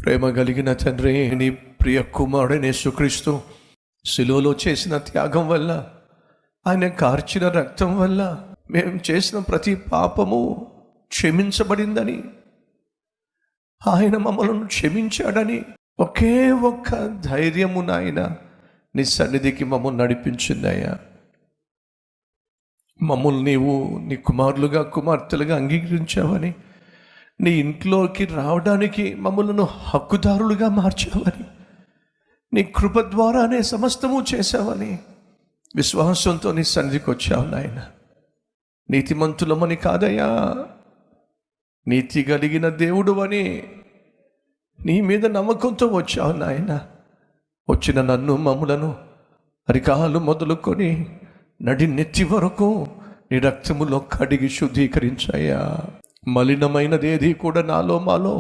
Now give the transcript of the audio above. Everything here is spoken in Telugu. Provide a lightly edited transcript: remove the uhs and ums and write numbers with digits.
ప్రేమ కలిగిన తండ్రి, నీ ప్రియ కుమారుడైన యేసుక్రీస్తు శిలువలో చేసిన త్యాగం వల్ల, ఆయన కార్చిన రక్తం వల్ల మేము చేసిన ప్రతి పాపము క్షమించబడిందని, ఆయన మమ్మల్ని క్షమించాడని ఒకే ఒక్క ధైర్యము నాయన నీ సన్నిధికి మమ్మల్ని నడిపించిందయ్యా. మమ్మల్ని నీవు నీ కుమారులుగా కుమార్తెలుగా అంగీకరించావని, నీ ఇంట్లోకి రావడానికి మమ్మల్ని హక్కుదారులుగా మార్చావని, నీ కృప ద్వారానే సమస్తము చేశావని విశ్వాసంతో నీ సన్నిధికి వచ్చావు నాయన. నీతిమంతులమని కాదయ్యా, నీతి కలిగిన దేవుడు అని నీ మీద నమ్మకంతో వచ్చావు నాయన. వచ్చిన నన్ను మమ్ములను అరికాలు మొదలుకొని నడి నెత్తి వరకు నీ రక్తములో కడిగి శుద్ధీకరించాయా. మలినమైనది ఏది కూడా నాలో మాలో